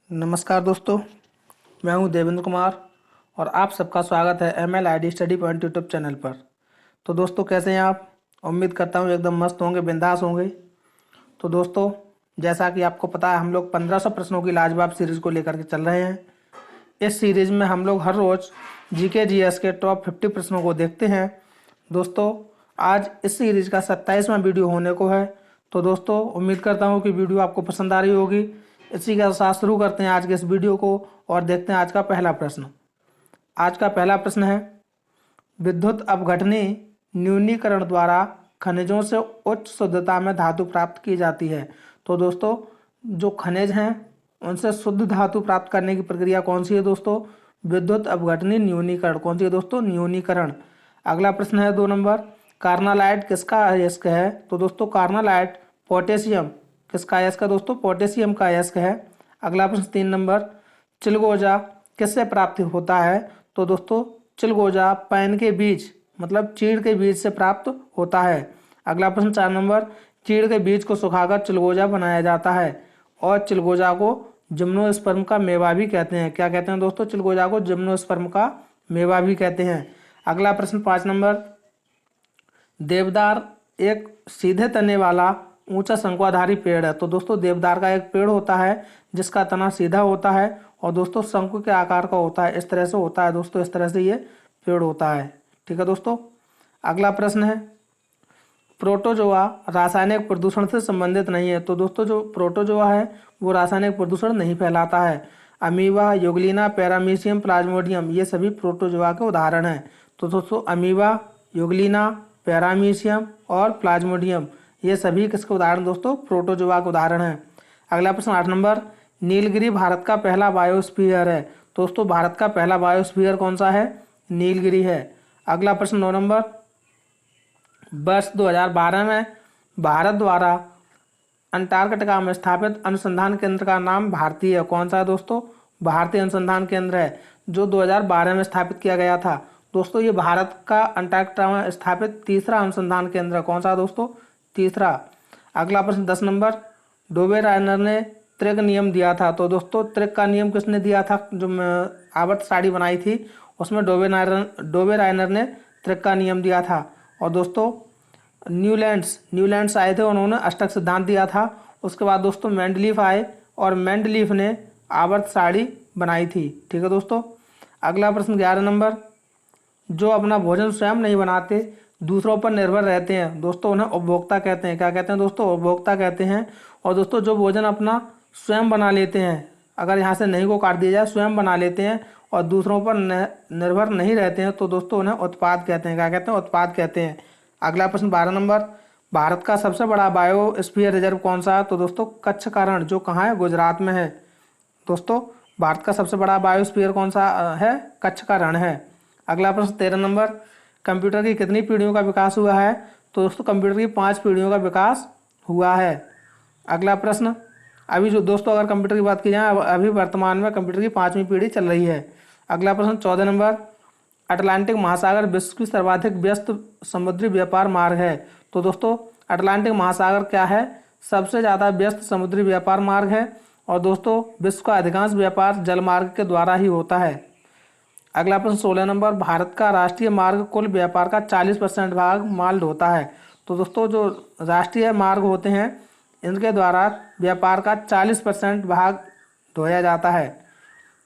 नमस्कार दोस्तों, मैं हूं देवेंद्र कुमार और आप सबका स्वागत है MLID study point YouTube channel पर। तो दोस्तों, कैसे हैं आप? उम्मीद करता हूं एकदम मस्त होंगे, बिंदास होंगे। तो दोस्तों, जैसा कि आपको पता है, हम लोग 1500 प्रश्नों की लाजवाब सीरीज़ को लेकर के चल रहे हैं। इस सीरीज़ में हम लोग हर रोज़ GK GS के टॉप 50 प्रश्नों को देखते हैं। दोस्तों, आज इस सीरीज़ का 27वां वीडियो होने को है। तो दोस्तों, उम्मीद करता हूँ कि वीडियो आपको पसंद आ रही होगी। इसी के साथ शुरू करते हैं आज के इस वीडियो को और देखते हैं आज का पहला प्रश्न। आज का पहला प्रश्न है, विद्युत अपघटनी न्यूनीकरण द्वारा खनिजों से उच्च शुद्धता में धातु प्राप्त की जाती है। तो दोस्तों, जो खनिज हैं उनसे शुद्ध धातु प्राप्त करने की प्रक्रिया कौन सी है दोस्तों? विद्युत अपघटनी न्यूनीकरण। कौन सी है दोस्तों? न्यूनीकरण। अगला प्रश्न है 2 नंबर, कार्नालाइट किसका अयस्क है? तो दोस्तों, कार्नालाइट पोटेशियम किसका अयस्क है दोस्तों? पोटेशियम का अयस्क है। अगला प्रश्न 3 नंबर, चिलगोजा किससे प्राप्त होता है? तो दोस्तों, चिलगोजा पैन के बीज मतलब चीड़ के बीज से प्राप्त होता है। अगला प्रश्न 4 नंबर, चीड़ के बीज को सुखाकर चिलगोजा बनाया जाता है और चिलगोजा को जिम्नोस्पर्म का मेवा भी कहते हैं। क्या कहते हैं दोस्तों? चिलगोजा को जिम्नोस्पर्म का मेवा भी कहते हैं। अगला प्रश्न 5 नंबर, देवदार एक सीधे तने वाला ऊंचा शंकुधारी पेड़ है। तो दोस्तों, देवदार का एक पेड़ होता है जिसका तना सीधा होता है और दोस्तों शंकु के आकार का होता है। इस तरह से होता है दोस्तों, इस तरह से ये पेड़ होता है। ठीक है दोस्तों। अगला प्रश्न है, प्रोटोजोआ रासायनिक प्रदूषण से संबंधित नहीं है। तो दोस्तों, जो प्रोटोजोआ है वो रासायनिक प्रदूषण नहीं फैलाता है। अमीबा, यूग्लिना, पैरामीशियम, प्लाज्मोडियम ये सभी प्रोटोजोआ के उदाहरण हैं। तो दोस्तों, अमीबा, यूग्लिना, पैरामीशियम और प्लाज्मोडियम ये सभी किसके उदाहरण दोस्तों? प्रोटोजोआ के उदाहरण हैं। अगला प्रश्न 8 नंबर, नीलगिरी भारत का पहला बायोस्फीयर है। दोस्तों, भारत का पहला बायोस्फीयर कौन सा है? नीलगिरी है। अगला प्रश्न 9 नंबर, वर्ष 2012 में भारत द्वारा अंटार्कटिका में स्थापित अनुसंधान केंद्र का नाम भारतीय है। कौन सा है दोस्तों? भारतीय अनुसंधान केंद्र है, जो 2012 में स्थापित किया गया था। दोस्तों, ये भारत का अंटार्कटिका में स्थापित तीसरा अनुसंधान केंद्र है। कौन सा दोस्तों? तीसरा। अगला प्रश्न 10 नंबर, डोबे रायनर ने त्रिक नियम दिया था। तो दोस्तों, त्रिक का नियम किसने दिया था? जो आवर्त सारणी बनाई थी उसमें डोबे रायनर ने त्रिक का नियम दिया था। और दोस्तों, न्यूलैंड्स आए थे, उन्होंने अष्टक सिद्धांत दिया था। उसके बाद दोस्तों मेंडलीफ आए और मेंडलीफ ने आवर्त सारणी बनाई थी। ठीक है दोस्तों। अगला प्रश्न 11 नंबर, जो अपना भोजन स्वयं नहीं बनाते, दूसरों पर निर्भर रहते हैं, दोस्तों उन्हें उपभोक्ता कहते हैं। क्या कहते हैं दोस्तों? उपभोक्ता कहते हैं। और दोस्तों, जो भोजन अपना स्वयं बना लेते हैं, अगर यहाँ से नहीं को काट दिया जाए, स्वयं बना लेते हैं और दूसरों पर निर्भर नहीं रहते हैं, तो दोस्तों उन्हें उत्पाद कहते हैं। क्या कहते हैं? उत्पाद कहते हैं। अगला प्रश्न 12 नंबर, भारत का सबसे बड़ा बायोस्फीयर रिजर्व कौन सा है? तो दोस्तों, कच्छ का रण, जो कहाँ है? गुजरात में है। दोस्तों, भारत का सबसे बड़ा बायोस्फीयर कौन सा है? कच्छ का रण है। अगला प्रश्न 13 नंबर, कंप्यूटर की कितनी पीढ़ियों का विकास हुआ है? तो दोस्तों, कंप्यूटर की 5 पीढ़ियों का विकास हुआ है। अगला प्रश्न, अभी जो दोस्तों अगर कंप्यूटर की बात की जाए, अभी वर्तमान में कंप्यूटर की 5वीं पीढ़ी चल रही है। अगला प्रश्न 14 नंबर, अटलांटिक महासागर विश्व की सर्वाधिक व्यस्त समुद्री व्यापार मार्ग है। तो दोस्तों, अटलांटिक महासागर क्या है? सबसे ज़्यादा व्यस्त समुद्री व्यापार मार्ग है और दोस्तों विश्व का अधिकांश व्यापार जल मार्ग के द्वारा ही होता है। अगला प्रश्न 16 नंबर, भारत का राष्ट्रीय मार्ग कुल व्यापार का 40% भाग माल ढोता है। तो दोस्तों, जो राष्ट्रीय मार्ग होते हैं इनके द्वारा व्यापार का 40% भाग ढोया जाता है।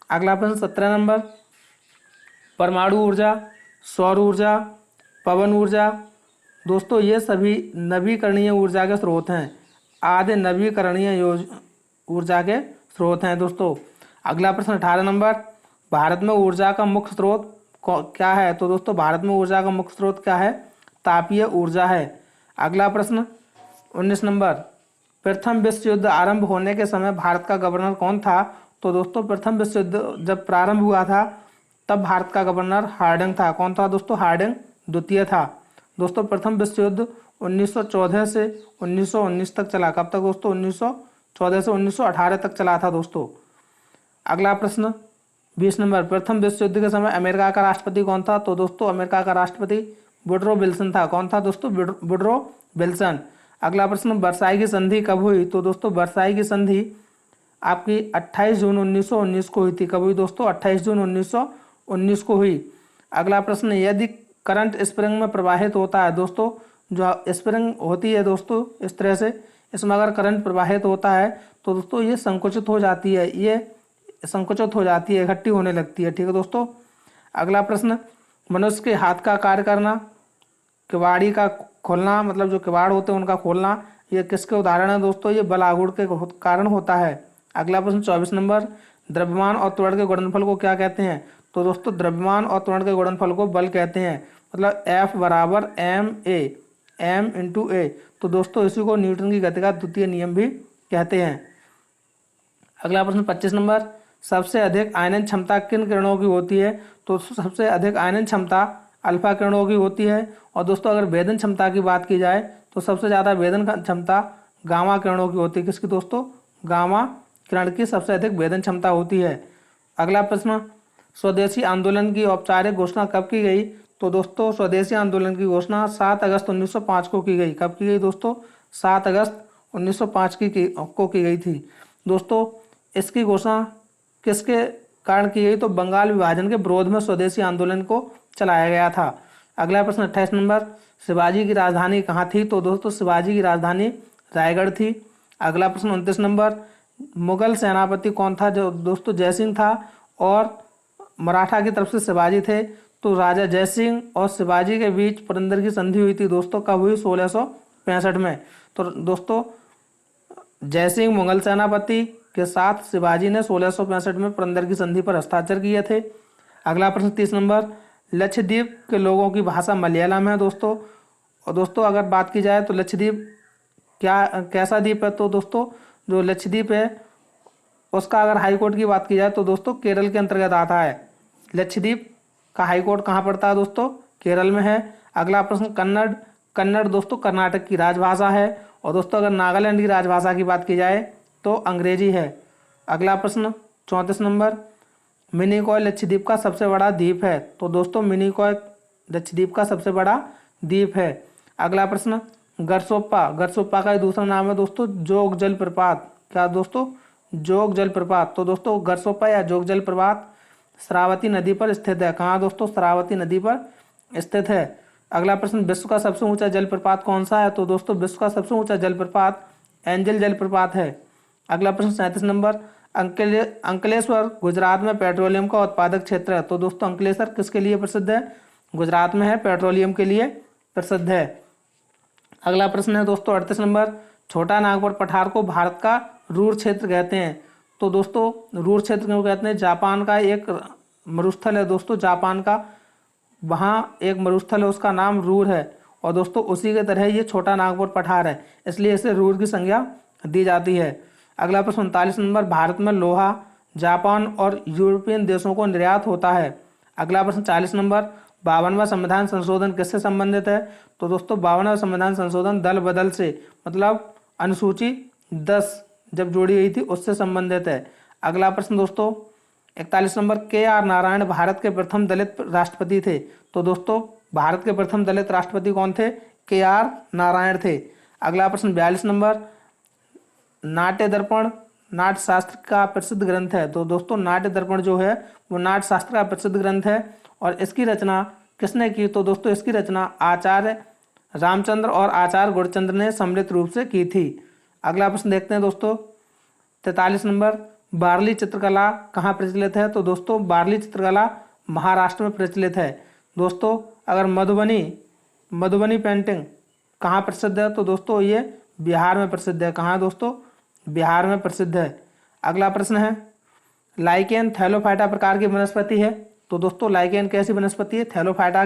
अगला प्रश्न 17 नंबर, परमाणु ऊर्जा, सौर ऊर्जा, पवन ऊर्जा, दोस्तों ये सभी नवीकरणीय ऊर्जा के स्रोत हैं। आदि नवीकरणीय ऊर्जा के स्रोत हैं दोस्तों। अगला प्रश्न 18 नंबर, भारत में ऊर्जा का मुख्य स्रोत क्या है? तो दोस्तों, भारत में ऊर्जा का मुख्य स्रोत क्या है? तापीय ऊर्जा है। अगला प्रश्न 19 नंबर, प्रथम विश्व युद्ध आरंभ होने के समय भारत का गवर्नर कौन था? तो दोस्तों, प्रथम विश्व युद्ध जब प्रारंभ हुआ था तब भारत का गवर्नर हार्डिंग था। कौन था दोस्तों? हार्डिंग द्वितीय था। दोस्तों, प्रथम विश्व युद्ध 1914 से 1919 तक चला। कब तक दोस्तों? 1914 से 1918 तक चला था दोस्तों। अगला प्रश्न 20 नंबर, प्रथम विश्व युद्ध के समय अमेरिका का राष्ट्रपति कौन था? तो दोस्तों, अमेरिका का राष्ट्रपति वुडरो विल्सन था। कौन था दोस्तों? Woodrow Wilson. अगला प्रश्न, वर्साई की संधि कब हुई? तो दोस्तों, वर्साई की संधि आपकी 28 जून 1919 को हुई थी। कब हुई दोस्तों? 28 जून 1919 को हुई। अगला प्रश्न, यदि करंट स्प्रिंग में प्रवाहित होता है दोस्तों, जो स्प्रिंग होती है दोस्तों इस तरह से, इसमें अगर करंट प्रवाहित होता है तो दोस्तों ये संकुचित हो जाती है, ये संकुचित हो जाती है, इकट्ठी होने लगती है। ठीक है दोस्तों। अगला प्रश्न, मनुष्य के हाथ का कार्य करना, किवाड़ी का खोलना, मतलब जो किवाड़ होते हैं उनका खोलना, ये किसके उदाहरण है दोस्तों? ये बल आघूर्ण के कारण होता है। अगला प्रश्न 24 नंबर, द्रव्यमान और त्वरण के गुणनफल को क्या कहते हैं? तो दोस्तों द्रव्यमान और त्वरण के गुणनफल को बल कहते हैं, मतलब F बराबर m इंटू ए। तो दोस्तों इसी को न्यूटन की गति का द्वितीय नियम भी कहते हैं। अगला प्रश्न 25 नंबर, सबसे अधिक आयनन क्षमता किन किरणों की होती है? तो सबसे अधिक आयनन क्षमता अल्फा किरणों की होती है। और दोस्तों अगर भेदन क्षमता की बात की जाए तो सबसे ज़्यादा भेदन क्षमता गामा किरणों की होती है। किसकी दोस्तों? गामा किरण की सबसे अधिक भेदन क्षमता होती है। अगला प्रश्न, स्वदेशी आंदोलन की औपचारिक घोषणा कब की गई? तो दोस्तों स्वदेशी आंदोलन की घोषणा 7 अगस्त 1905 को की गई। कब की गई दोस्तों? 7 अगस्त 1905 को की गई थी। दोस्तों इसकी घोषणा किसके कारण की गई? तो बंगाल विभाजन के विरोध में स्वदेशी आंदोलन को चलाया गया था। अगला प्रश्न 28 नंबर, शिवाजी की राजधानी कहाँ थी? तो दोस्तों शिवाजी की राजधानी रायगढ़ थी। अगला प्रश्न 29 नंबर, मुगल सेनापति कौन था? जो दोस्तों जयसिंह था, और मराठा की तरफ से शिवाजी थे। तो राजा जयसिंह और शिवाजी के बीच पुरंदर की संधि हुई थी दोस्तों। कब हुई? 1665 में। तो दोस्तों जयसिंह मुगल सेनापति के साथ शिवाजी ने 1665 में पुरंदर की संधि पर हस्ताक्षर किए थे। अगला प्रश्न 30 नंबर, लक्षद्वीप के लोगों की भाषा मलयालम है दोस्तों। और दोस्तों अगर बात की जाए तो लक्षद्वीप कैसा द्वीप है? तो दोस्तों जो लक्षद्वीप है उसका अगर हाई कोर्ट की बात की जाए तो दोस्तों केरल के अंतर्गत आता है। लक्षद्वीप का हाई कोर्ट कहाँ पड़ता है दोस्तों? केरल में है। अगला प्रश्न, कन्नड़ दोस्तों कर्नाटक की राजभाषा है। और दोस्तों अगर नागालैंड की राजभाषा की बात की जाए तो अंग्रेजी है। अगला प्रश्न 34 नंबर, मिनिकॉय लक्षद्वीप का सबसे बड़ा द्वीप है। तो दोस्तों मिनिकॉय लक्षद्वीप का सबसे बड़ा द्वीप है। अगला प्रश्न, गरसोप्पा का दूसरा नाम है दोस्तों जोग जलप्रपात। क्या दोस्तों? जोग जलप्रपात। तो दोस्तों गरसोप्पा या जोग जलप्रपात शरावती नदी पर स्थित है। कहाँ दोस्तों? शरावती नदी पर स्थित है। अगला प्रश्न, विश्व का सबसे ऊंचा जलप्रपात कौन सा है? तो दोस्तों विश्व का सबसे ऊंचा जलप्रपात एंजल जलप्रपात है। अगला प्रश्न 37 नंबर, अंकलेश्वर गुजरात में पेट्रोलियम का उत्पादक क्षेत्र है। तो दोस्तों अंकलेश्वर किसके लिए प्रसिद्ध है? गुजरात में है, पेट्रोलियम के लिए प्रसिद्ध है। अगला प्रश्न है दोस्तों 38 नंबर, छोटा नागपुर पठार को भारत का रूर क्षेत्र कहते हैं। तो दोस्तों रूर क्षेत्र क्यों कहते हैं? जापान का एक मरुस्थल है दोस्तों, जापान का वहाँ एक मरुस्थल है, उसका नाम रूर है। और दोस्तों उसी के तरह ये छोटा नागपुर पठार है, इसलिए इसे रूर की संज्ञा दी जाती है। अगला प्रश्न 39 नंबर, भारत में लोहा जापान और यूरोपियन देशों को निर्यात होता है। अगला प्रश्न 40 नंबर, 52वां संविधान संशोधन किससे संबंधित है? तो दोस्तों 52वां संविधान संशोधन दल बदल से, मतलब अनुसूची 10 जब जोड़ी गई थी उससे संबंधित है। अगला प्रश्न दोस्तों 41 नंबर, KR नारायण भारत के प्रथम दलित राष्ट्रपति थे। तो दोस्तों भारत के प्रथम दलित राष्ट्रपति कौन थे? KR नारायण थे। अगला प्रश्न 42 नंबर, नाट्य दर्पण नाट्य शास्त्र का प्रसिद्ध ग्रंथ है। तो दोस्तों नाट्य दर्पण जो है वो नाट्य शास्त्र का प्रसिद्ध ग्रंथ है। और इसकी रचना किसने की? तो दोस्तों इसकी रचना आचार्य रामचंद्र और आचार्य गुणचंद्र ने सम्मिलित रूप से की थी। अगला प्रश्न देखते हैं दोस्तों 43 नंबर, बार्ली चित्रकला कहाँ प्रचलित है? तो दोस्तों बार्ली चित्रकला महाराष्ट्र में प्रचलित है। दोस्तों अगर मधुबनी पेंटिंग कहाँ प्रसिद्ध है? तो दोस्तों ये बिहार में प्रसिद्ध है। कहाँ दोस्तों? बिहार में प्रसिद्ध है। अगला प्रश्न है, लाइकेन थैलोफाइटा प्रकार की वनस्पति है। तो दोस्तों लाइकेन कैसी वनस्पति है? थैलोफाइटा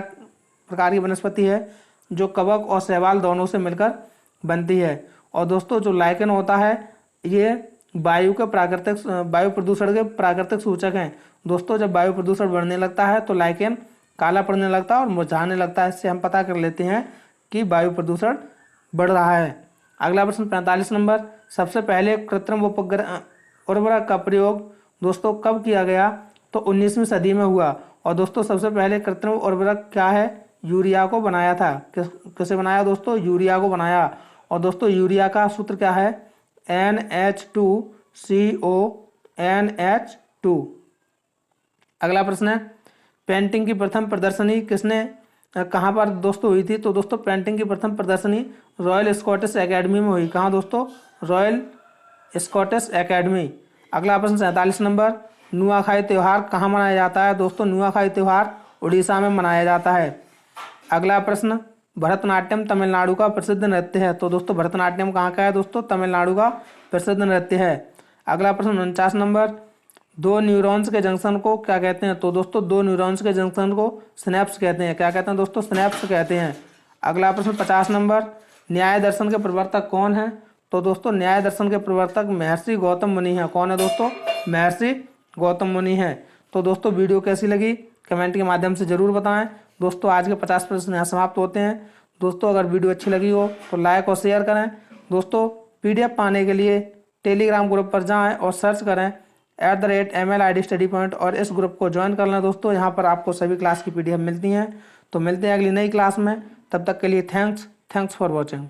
प्रकार की वनस्पति है जो कवक और शैवाल दोनों से मिलकर बनती है। और दोस्तों जो लाइकेन होता है ये वायु प्रदूषण के प्राकृतिक सूचक हैं। दोस्तों जब वायु प्रदूषण बढ़ने लगता है तो लाइकेन काला पड़ने लगता है और मुरझाने लगता है। इससे हम पता कर लेते हैं कि वायु प्रदूषण बढ़ रहा है। अगला प्रश्न 45 नंबर, सबसे पहले कृत्रिम उर्वरक का प्रयोग दोस्तों कब किया गया? तो 19वीं सदी में हुआ। और दोस्तों सबसे पहले कृत्रिम उर्वरक क्या है? यूरिया को बनाया था। किसे बनाया दोस्तों? यूरिया को बनाया। और दोस्तों यूरिया का सूत्र क्या है? NH2 CONH2। अगला प्रश्न है, पेंटिंग की प्रथम प्रदर्शनी किसने कहाँ पर दोस्तों हुई थी? तो दोस्तों पेंटिंग की प्रथम प्रदर्शनी रॉयल स्कॉटिश एकेडमी में हुई। कहाँ दोस्तों? Royal Scottish academy. अगला प्रश्न 47 नंबर, नुआखाई त्यौहार कहाँ मनाया जाता है? दोस्तों नुआखाई त्यौहार उड़ीसा में मनाया जाता है। अगला प्रश्न, भरतनाट्यम तमिलनाडु का प्रसिद्ध नृत्य है। तो दोस्तों भरतनाट्यम कहाँ का है? दोस्तों तमिलनाडु का प्रसिद्ध नृत्य है। अगला प्रश्न 49 नंबर, दो न्यूरॉन्स के जंक्शन को क्या कहते हैं? तो दोस्तों दो न्यूरॉन्स के जंक्शन को सिनेप्स कहते हैं। क्या कहते हैं दोस्तों? सिनेप्स कहते हैं। अगला प्रश्न 50 नंबर, न्याय दर्शन के प्रवर्तक कौन है? तो दोस्तों न्याय दर्शन के प्रवर्तक महर्षि गौतम मुनि हैं। कौन है दोस्तों? महर्षि गौतम मुनि हैं। तो दोस्तों वीडियो कैसी लगी कमेंट के माध्यम से जरूर बताएं। दोस्तों आज के 50 प्रश्न यहाँ समाप्त होते हैं। दोस्तों अगर वीडियो अच्छी लगी हो तो लाइक और शेयर करें। दोस्तों PDF पाने के लिए टेलीग्राम ग्रुप पर जाएं और सर्च करें @MLID स्टडी पॉइंट और इस ग्रुप को ज्वाइन कर लें। दोस्तों यहाँ पर आपको सभी क्लास की PDF मिलती हैं। तो मिलते हैं अगली नई क्लास में, तब तक के लिए थैंक्स फॉर वॉचिंग।